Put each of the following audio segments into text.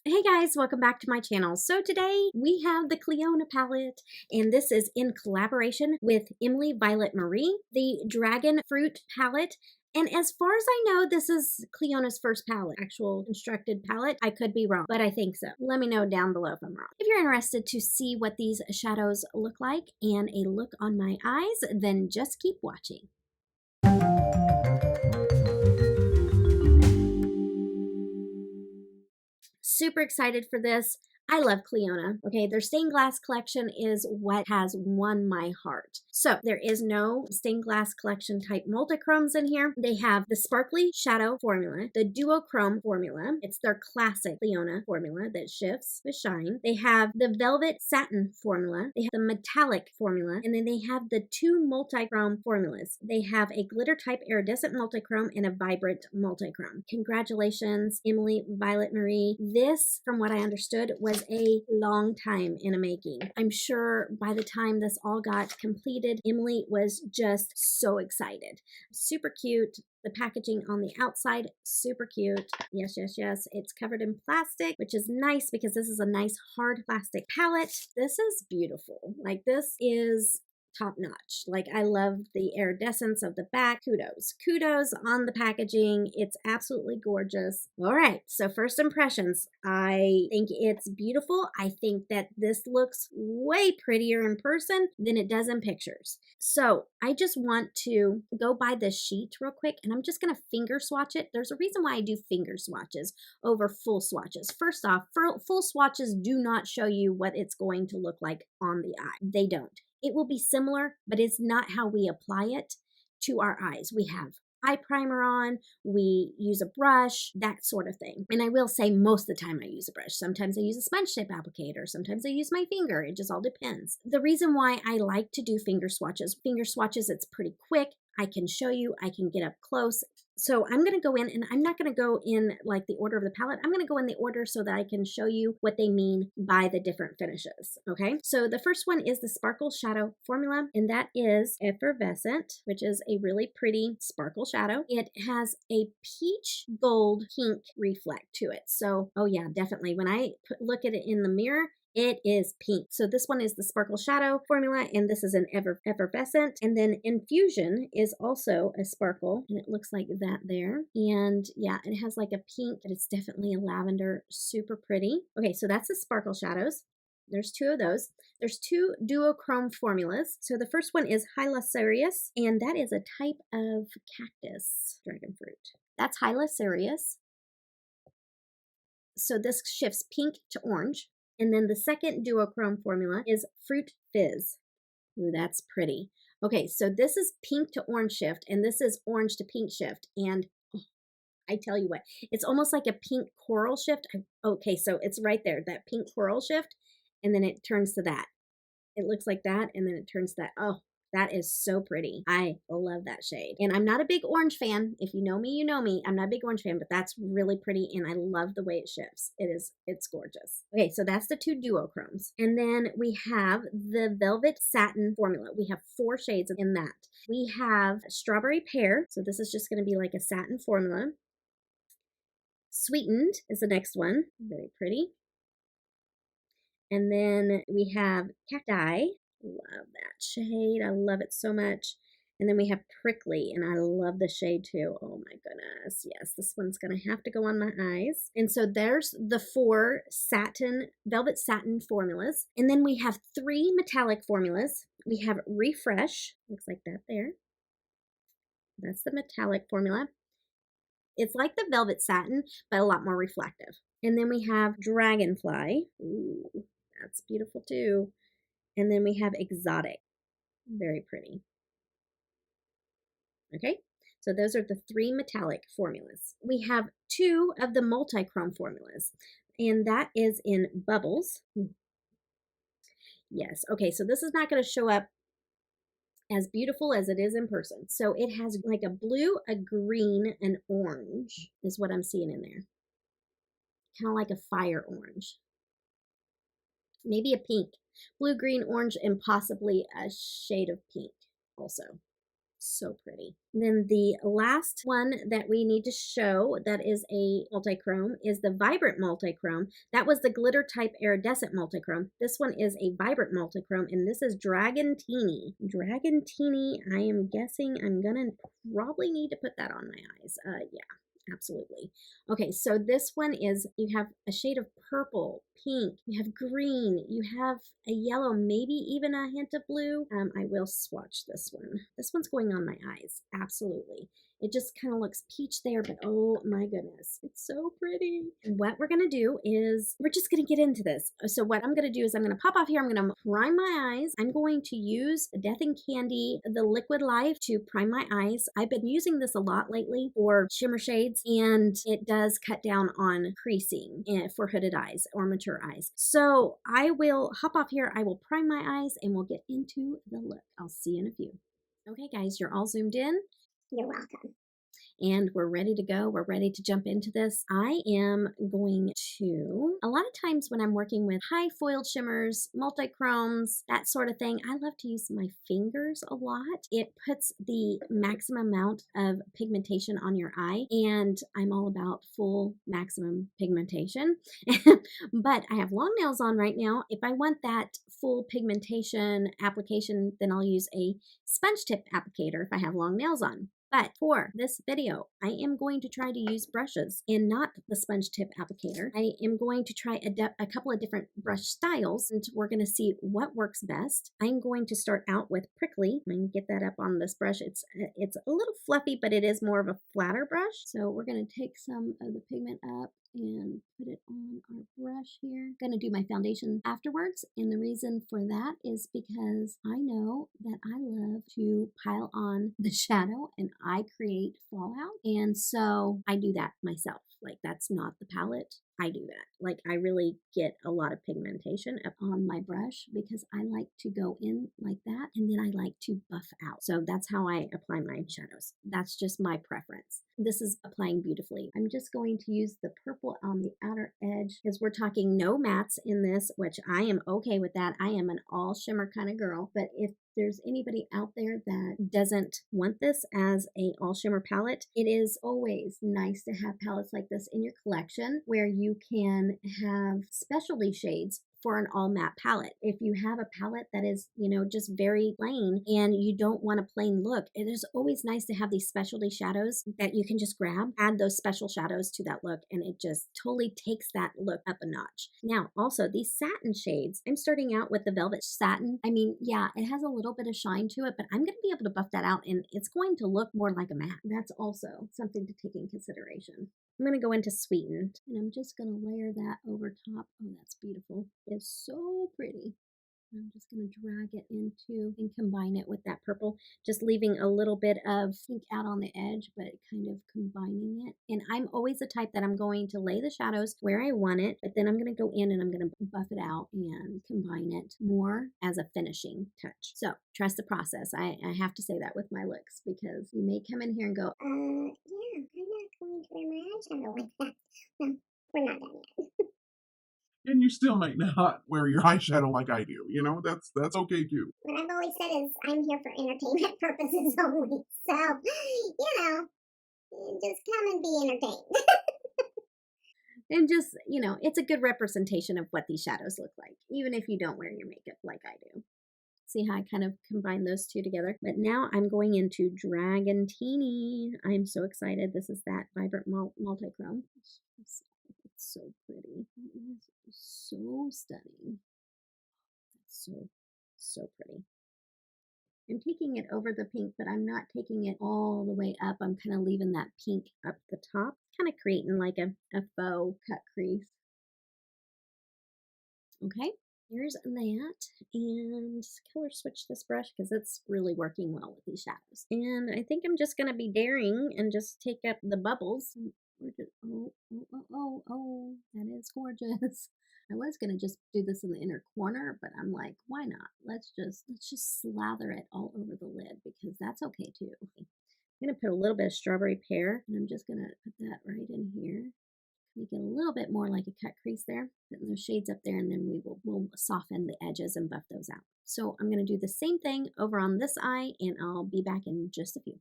Hey guys, welcome back to my channel. So today we have the Clionadh palette, and this is in collaboration with emilyvioletmarie, the Dragon Fruit palette. And as far as I know, this is Clionadh's first palette, actual constructed palette. I could be wrong, but I think so. Let me know down below if I'm wrong. If you're interested to see what these shadows look like and a look on my eyes, then just keep watching. Super excited for this. I love Clionadh. Okay, their stained glass collection is what has won my heart. So there is no stained glass collection type multichromes in here. They have the sparkly shadow formula, the duochrome formula. It's their classic Clionadh formula that shifts with shine. They have the velvet satin formula. They have the metallic formula, and then they have the two multichrome formulas. They have a glitter type iridescent multichrome and a vibrant multichrome. Congratulations, emilyvioletmarie. This, from what I understood, was a long time in a making. I'm sure by the time this all got completed, Emily was just so excited. Super cute. The packaging on the outside, super cute. Yes, yes, yes. It's covered in plastic, which is nice because this is a nice hard plastic palette. This is beautiful. Like, this is top notch. Like, I love the iridescence of the back. Kudos on the packaging. It's absolutely gorgeous. All right, so first impressions. I think it's beautiful. I think that this looks way prettier in person than it does in pictures. So I just want to go by this sheet real quick, and I'm just going to finger swatch it. There's a reason why I do finger swatches over full swatches. First off, full swatches do not show you what it's going to look like on the eye. They don't. It will be similar, but it's not how we apply it to our eyes. We have eye primer on, we use a brush, that sort of thing. And I will say most of the time I use a brush. Sometimes I use a sponge tip applicator. Sometimes I use my finger. It just all depends. The reason why I like to do finger swatches, it's pretty quick. I can show you, I can get up close. So I'm going to go in, and I'm not going to go in like the order of the palette. I'm going to go in the order so that I can show you what they mean by the different finishes. Okay, so the first one is the Sparkle Shadow formula, and that is Effervescent, which is a really pretty sparkle shadow. It has a peach gold pink reflect to it. So, oh yeah, definitely. When I look at it in the mirror, it is pink. So this one is the Sparkle Shadow formula, and this is an Effervescent. And then Infusion is also a sparkle, and it looks like that there. And yeah, it has like a pink, but it's definitely a lavender. Super pretty. Okay, so that's the Sparkle Shadows. There's two of those. There's two duochrome formulas. So the first one is Hylacereus, and that is a type of cactus dragon fruit. That's Hylacereus. So this shifts pink to orange. And then the second duochrome formula is Fruit Fizz. Ooh, that's pretty. Okay, so this is pink to orange shift, and this is orange to pink shift. And oh, I tell you what, it's almost like a pink coral shift. Okay, so it's right there, that pink coral shift, and then it turns to that. It looks like that, and then it turns to that. Oh, that is so pretty. I love that shade. And I'm not a big orange fan. If you know me, you know me. I'm not a big orange fan, but that's really pretty, and I love the way it shifts. It's gorgeous. Okay, so that's the two duochromes. And then we have the Velvet Satin formula. We have 4 shades in that. We have Strawberry Pear. So this is just going to be like a satin formula. Sweetened is the next one. Very pretty. And then we have Cacti. Love that shade. I love it so much. And then we have Prickly, and I love the shade too. Oh my goodness. Yes, this one's going to have to go on my eyes. And so there's the 4 velvet satin formulas. And then we have 3 metallic formulas. We have Refresh. Looks like that there. That's the metallic formula. It's like the velvet satin, but a lot more reflective. And then we have Dragonfly. Ooh, that's beautiful too. And then we have Exotic. Very pretty. Okay, so those are the 3 metallic formulas. We have 2 of the multichrome formulas, and that is in Bubbles. Yes, okay, so this is not going to show up as beautiful as it is in person. So it has like a blue, a green, an orange is what I'm seeing in there. Kind of like a fire orange. Maybe a pink. Blue, green, orange, and possibly a shade of pink also. So pretty. And then the last one that we need to show that is a multichrome is the Vibrant Multichrome. That was the glitter type iridescent multichrome. This one is a Vibrant Multichrome, and this is Dragontini. Dragontini, I am guessing I'm gonna probably need to put that on my eyes. Yeah, absolutely. Okay, so this one is, you have a shade of purple, pink, you have green, you have a yellow, maybe even a hint of blue. I will swatch this one. This one's going on my eyes, absolutely. It just kind of looks peach there, but oh my goodness, it's so pretty. And what we're gonna do is, we're just gonna get into this. So what I'm gonna do is I'm gonna pop off here, I'm gonna prime my eyes. I'm going to use Death and Candy, the Liquid Life, to prime my eyes. I've been using this a lot lately for shimmer shades, and it does cut down on creasing for hooded eyes or mature eyes. So I will hop off here, I will prime my eyes, and we'll get into the look. I'll see you in a few. Okay guys, you're all zoomed in. You're welcome. And we're ready to go. We're ready to jump into this. I am going to, a lot of times when I'm working with high foiled shimmers, multichromes, that sort of thing, I love to use my fingers a lot. It puts the maximum amount of pigmentation on your eye, and I'm all about full maximum pigmentation. But I have long nails on right now. If I want that full pigmentation application, then I'll use a sponge tip applicator if I have long nails on. But for this video, I am going to try to use brushes and not the sponge tip applicator. I am going to try a couple of different brush styles, and we're going to see what works best. I'm going to start out with Prickly. I'm going to get that up on this brush. It's a little fluffy, but it is more of a flatter brush. So we're going to take some of the pigment up and put it on our brush here. I'm going to do my foundation afterwards, and the reason for that is because I know that I love to pile on the shadow and I create fallout, and so I do that myself. Like, that's not the palette. I do that. Like, I really get a lot of pigmentation up on my brush because I like to go in like that, and then I like to buff out. So that's how I apply my shadows. That's just my preference. This is applying beautifully. I'm just going to use the purple on the outer edge because we're talking no mattes in this, which I am okay with that. I am an all shimmer kind of girl, but if there's anybody out there that doesn't want this as a all shimmer palette, it is always nice to have palettes like this in your collection where you can have specialty shades for an all matte palette. If you have a palette that is, just very plain and you don't want a plain look, it is always nice to have these specialty shadows that you can just grab, add those special shadows to that look, and it just totally takes that look up a notch. Now, also these satin shades, I'm starting out with the Velvet Satin. I mean, yeah, it has a little bit of shine to it, but I'm going to be able to buff that out and it's going to look more like a matte. That's also something to take in consideration. I'm going to go into Sweetened, and I'm just going to layer that over top. Oh, that's beautiful. It's so pretty. I'm just going to drag it into and combine it with that purple, just leaving a little bit of pink out on the edge, but kind of combining it. And I'm always the type that I'm going to lay the shadows where I want it, but then I'm going to go in and I'm going to buff it out and combine it more as a finishing touch. So trust the process. I have to say that with my looks, because you may come in here and go, Yeah, I'm not going to wear my eyeshadow like that. No, we're not done yet. And you still might not wear your eyeshadow like I do. That's okay too. What I've always said is I'm here for entertainment purposes only. So, just come and be entertained. and just, it's a good representation of what these shadows look like, even if you don't wear your makeup like I do. See how I kind of combine those two together? But now I'm going into Dragontini. I'm so excited. This is that Vibrant Multichrome. It's so pretty. It is so stunning. It's so pretty. I'm taking it over the pink, but I'm not taking it all the way up. I'm kind of leaving that pink up the top, kind of creating like a faux cut crease. Okay, here's that, and color switch this brush because it's really working well with these shadows. And I think I'm just going to be daring and just take up the bubbles. Oh, that is gorgeous. I was going to just do this in the inner corner, but I'm like, why not? Let's just slather it all over the lid because that's okay too. I'm going to put a little bit of Strawberry Pear, and I'm just going to put that right in here. make it a little bit more like a cut crease there, putting those shades up there, and then we'll soften the edges and buff those out. So I'm going to do the same thing over on this eye, and I'll be back in just a few.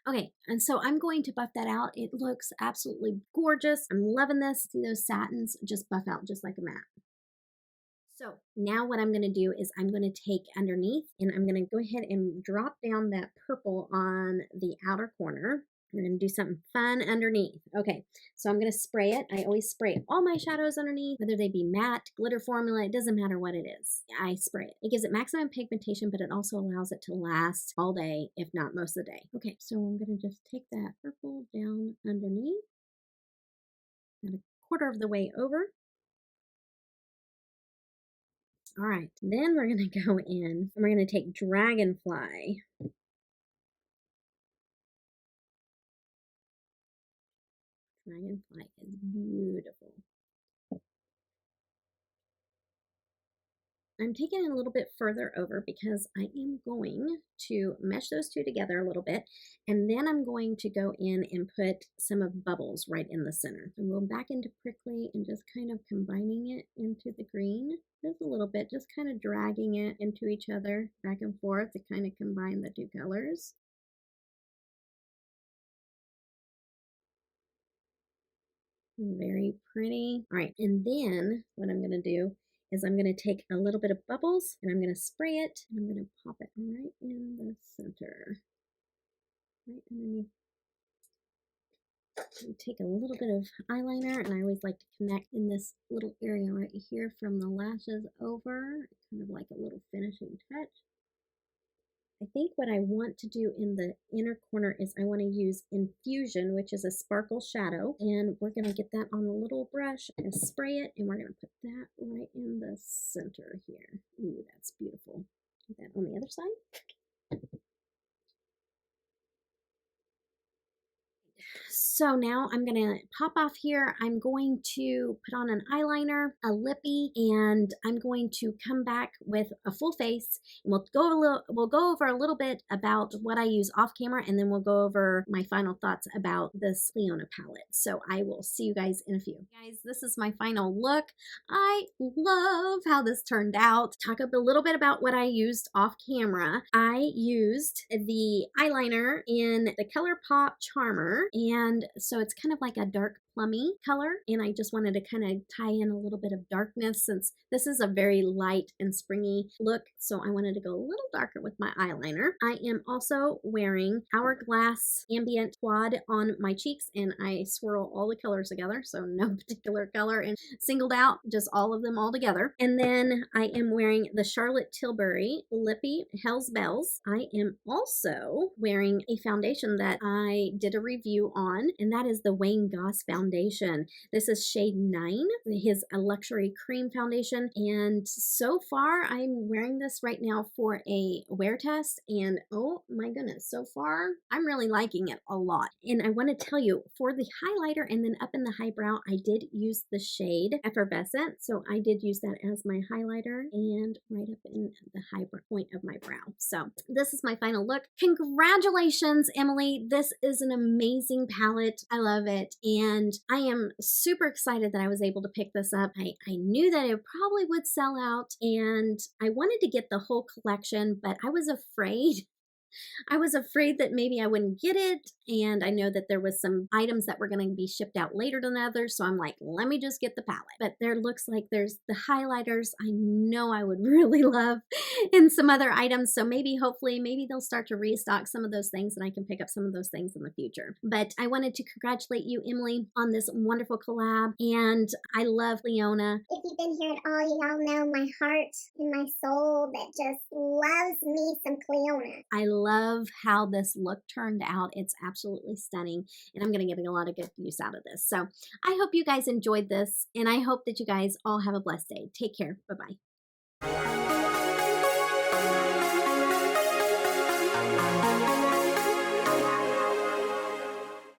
Okay, and so I'm going to buff that out. It looks absolutely gorgeous. I'm loving this. See those satins just buff out just like a matte. So now what I'm going to do is I'm going to take underneath and I'm going to go ahead and drop down that purple on the outer corner. We're going to do something fun underneath. Okay, so I'm going to spray it. I always spray all my shadows underneath, whether they be matte, glitter formula, it doesn't matter what it is. I spray it. It gives it maximum pigmentation, but it also allows it to last all day, if not most of the day. Okay, so I'm going to just take that purple down underneath, about a quarter of the way over. All right, then we're going to go in and we're going to take Dragonfly. Dragonfly is beautiful. I'm taking it a little bit further over because I am going to mesh those two together a little bit, and then I'm going to go in and put some of Bubbles right in the center. I'm going back into Prickly and just kind of combining it into the green just a little bit, just kind of dragging it into each other back and forth to kind of combine the two colors. Very pretty. All right, and then what I'm going to do is I'm going to take a little bit of Bubbles and I'm going to spray it and I'm going to pop it right in the center, right underneath. And take a little bit of eyeliner, and I always like to connect in this little area right here from the lashes over, kind of like a little finishing touch. I think what I want to do in the inner corner is I want to use Infusion, which is a sparkle shadow, and we're going to get that on a little brush and spray it, and we're going to put that right in the center here. Ooh, that's beautiful. Put that on the other side. So now I'm going to pop off here. I'm going to put on an eyeliner, a lippy, and I'm going to come back with a full face. And we'll go over a little bit about what I use off camera, and then we'll go over my final thoughts about this Clionadh palette. So I will see you guys in a few. Guys, this is my final look. I love how this turned out. Talk a little bit about what I used off camera. I used the eyeliner in the ColourPop Charmer, and so it's kind of like a dark plummy color, and I just wanted to kind of tie in a little bit of darkness since this is a very light and springy look, so I wanted to go a little darker with my eyeliner. I am also wearing Hourglass Ambient Quad on my cheeks, and I swirl all the colors together, so no particular color and singled out, just all of them all together. And then I am wearing the Charlotte Tilbury Lippy Hell's Bells. I am also wearing a foundation that I did a review on, and that is the Wayne Goss foundation. This is shade 9, his luxury cream foundation, and so far I'm wearing this right now for a wear test, and oh my goodness, so far I'm really liking it a lot. And I want to tell you, for the highlighter and then up in the highbrow, I did use the shade Effervescent, so I did use that as my highlighter and right up in the high point of my brow. So this is my final look. Congratulations, Emily. This is an amazing palette. I love it, and I am super excited that I was able to pick this up. I knew that it probably would sell out, and I wanted to get the whole collection, but I was afraid that maybe I wouldn't get it, and I know that there was some items that were going to be shipped out later than others, so I'm like, let me just get the palette. But there looks like there's the highlighters I know I would really love, and some other items, so hopefully they'll start to restock some of those things, and I can pick up some of those things in the future. But I wanted to congratulate you, Emily, on this wonderful collab, and I love Clionadh. If you've been here at all, y'all know my heart and my soul that just loves me some Clionadh. I love how this look turned out. It's absolutely stunning, and I'm going to get a lot of good use out of this. So I hope you guys enjoyed this, and I hope that you guys all have a blessed day. Take care. Bye-bye.